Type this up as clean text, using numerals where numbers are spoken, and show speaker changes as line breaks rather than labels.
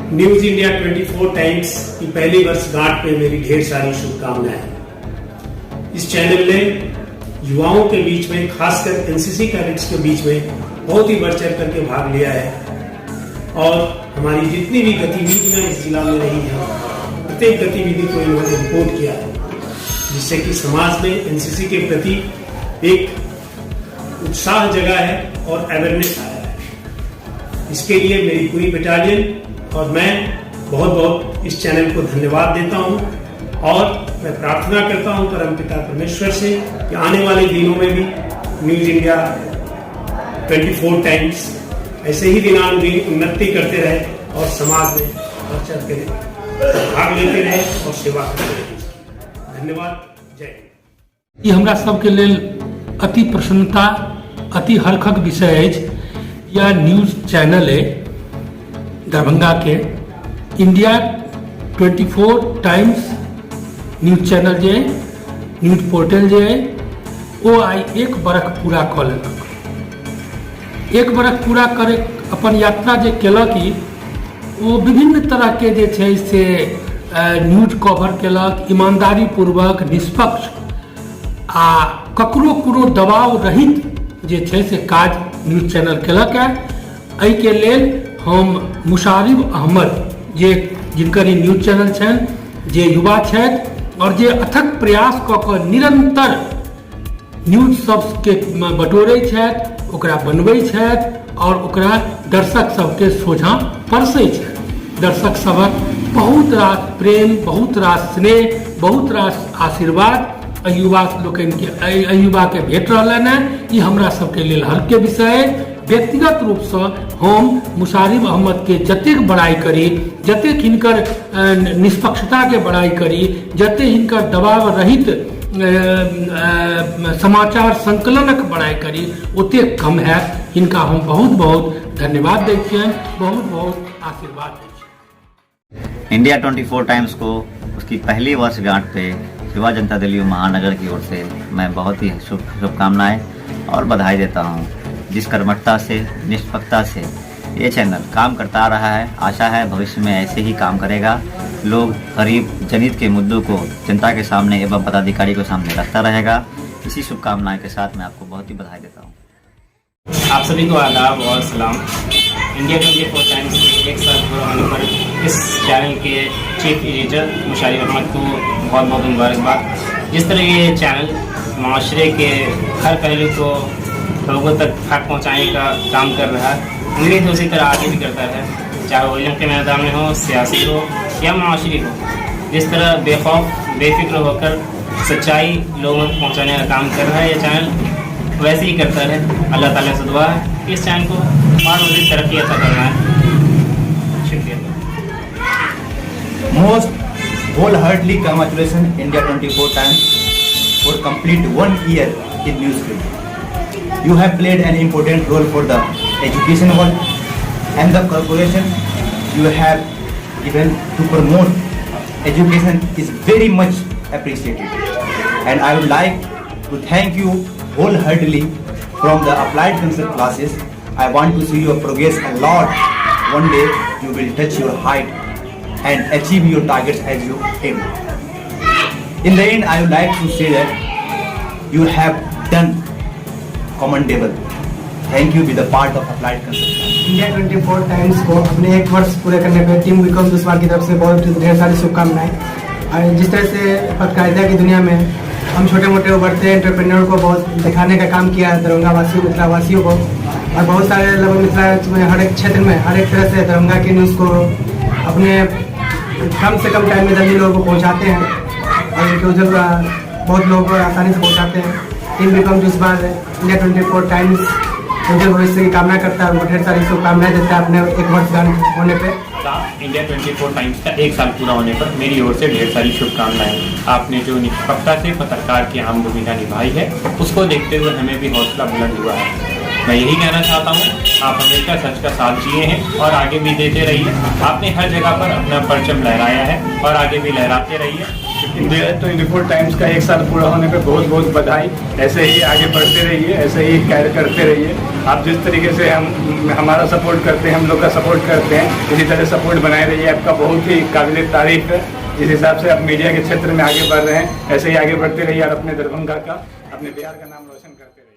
News India 24 times की पहली वर्षगांठ पे मेरी ढेर सारी शुभकामनाएं। इस चैनल ने युवाओं के बीच में, खासकर एनसीसी कैडेट्स के बीच में बहुत ही बढ़ चढ़ करके भाग लिया है और हमारी जितनी भी गतिविधियां इस जिला में रही हैं, प्रत्येक गतिविधि को इन्होंने रिपोर्ट किया है, जिससे कि समाज में एनसीसी के प्रति एक उत्साह जगा है और अवेयरनेस आया है। इसके लिए मेरी पूरी बटालियन और मैं बहुत बहुत इस चैनल को धन्यवाद देता हूं और मैं प्रार्थना करता हूं परमपिता परमेश्वर से कि आने वाले दिनों में भी न्यूज इंडिया 24 टाइम्स ऐसे ही दिनानुदिन उन्नति करते रहे और समाज में बढ़ चढ़ के भाग लेते रहे और सेवा करते रहे। धन्यवाद। जय।
ये हमरा सबके लेल अति प्रसन्नता, अति हर्षक विषय अछि। यह न्यूज चैनल है दरभंगा के इंडिया 24 टाइम्स न्यूज चैनल जे न्यूज पोर्टल जे वो आई 1 बरख पूरा कऽ लेलक। 1 बरख पूरा करे अपन यात्रा जे केलक, वो विभिन्न तरह के जे छै से न्यूज कवर केलक, ईमानदारी पूर्वक, निष्पक्ष आ ककरो कोनो दबाव रहित जे छै से काज न्यूज चैनल केलक है। एहि के लेल हम मुशारिब अहमद जे जिनकर न्यूज चैनल छनि, जे युवा छथि और जे अथक प्रयास कऽ कऽ निरंतर न्यूज सबके बटोरै छथि, ओकरा बनबै छथि और ओकरा दर्शक सबके सोझा परसै छथि। दर्शक सबक बहुत रास प्रेम, बहुत रास स्नेह, बहुत रास आशीर्वाद युवा लोकनि के युवा के भेट रहलनि हैं। ई हमरा सबके लेल हर्ष के विषय है। व्यक्तिगत रूप से हम मुशारिब अहमद के जतेक बड़ाई करी, जतेक हिनकर निष्पक्षता के बड़ाई करी, जतेक हिनकर दबाव रहित समाचार संकलनक बड़ाई करी, ओतेक कम है। हिनका हम बहुत बहुत धन्यवाद दै छियनि, बहुत बहुत आशीर्वाद दै छियनि।
इंडिया 24 टाइम्स को उसकी पहली वर्षगांठ पे युवा जनता दल महानगर की ओर से मैं बहुत ही शुभकामनाएं और बधाई देता हूं। जिस कर्मठता से, निष्पक्षता से ये चैनल काम करता आ रहा है, आशा है भविष्य में ऐसे ही काम करेगा। लोग गरीब जनित के मुद्दों को जनता के सामने एवं पदाधिकारी के सामने रखता रहेगा। इसी शुभकामनाएं के साथ मैं आपको बहुत ही बधाई देता हूँ।
आप सभी को आदाब और सलाम। इंडिया 24 टाइम्स के 1 साल पूरा होने पर इस चैनल के चीफ एडिटर मुशारिब अहमद को बहुत बहुत मुबारकबाद। जिस तरह ये चैनल माशरे के हर पहलू को लोगों तक हक पहुँचाने का काम कर रहा है, उम्मीद उसी तरह आगे भी करता है, चाहे वो इल्म के मैदान में हो, सियासी हो या माशरी हो। जिस तरह बेखौफ बेफिक्र होकर सच्चाई लोगों तक पहुँचाने का काम कर रहा है ये चैनल, वैसे ही करता है। अल्लाह ताला से दुआ है इस चैनल को और मज़ीद तरक्की अता करना है। शुक्रिया।
Most wholeheartedly congratulations India 24 Times for complete 1 year in newsroom. You have played an important role for the education world and the corporation you have given to promote education is very much appreciated. And I would like to thank you wholeheartedly from the applied concept classes. I want to see your progress a lot. One day you will touch your height and achieve your targets as you aim. In the end, I would like to say that you have done commendable. Thank you with the part of applied concept.
India 24 times को अपने 1 वर्ष पूरे करने पर team Vikram दुस्वार की तरफ से बहुत ढेर सारी शुभकामनाएं। और जिस तरह से पत्रकारिता की दुनिया में हम छोटे मोटे उभरते एंटरप्रेन्योर को बहुत दिखाने का काम किया है, दरभंगा वासियों, मिथिला वासियों को, और बहुत सारे लगभग मिथिला में हर एक क्षेत्र में हर एक तरह से दरभंगा की न्यूज़ को अपने कम से कम टाइम में जल्दी लोगों को पहुँचाते हैं और इनके उधर बहुत लोग आसानी से पहुँचाते हैं। टीम विक्रम इस बार इंडिया 24 टाइम्स उनके भविष्य की कामना करता है और ढेर सारी शुभकामनाएं देता है अपने 1 वर्षगांठ होने पे।
इंडिया 24 टाइम्स का 1 साल पूरा होने पर मेरी ओर से ढेर सारी शुभकामनाएं। आपने जो निष्पक्षता से पत्रकार की अहम भूमिका निभाई है, उसको देखते हुए हमें भी हौसला बुलंद हुआ है। मैं यही कहना चाहता हूँ, आप हमेशा सच का साथ जिए हैं और आगे भी देते रहिए। आपने हर जगह पर अपना परचम लहराया है और आगे भी लहराते रहिए।
इंडिया 24 टाइम्स का 1 साल पूरा होने पे बहुत बहुत बधाई। ऐसे ही आगे बढ़ते रहिए, ऐसे ही कार्य करते रहिए। आप जिस तरीके से हमारा सपोर्ट करते हैं, हम लोग का सपोर्ट करते हैं, इसी तरह सपोर्ट बनाए रहिए। आपका बहुत ही काबिल तारीफ है। जिस हिसाब से आप मीडिया के क्षेत्र में आगे बढ़ रहे हैं, ऐसे ही आगे बढ़ते रहिए और अपने दरभंगा का, अपने बिहार का नाम रोशन करते रहिए।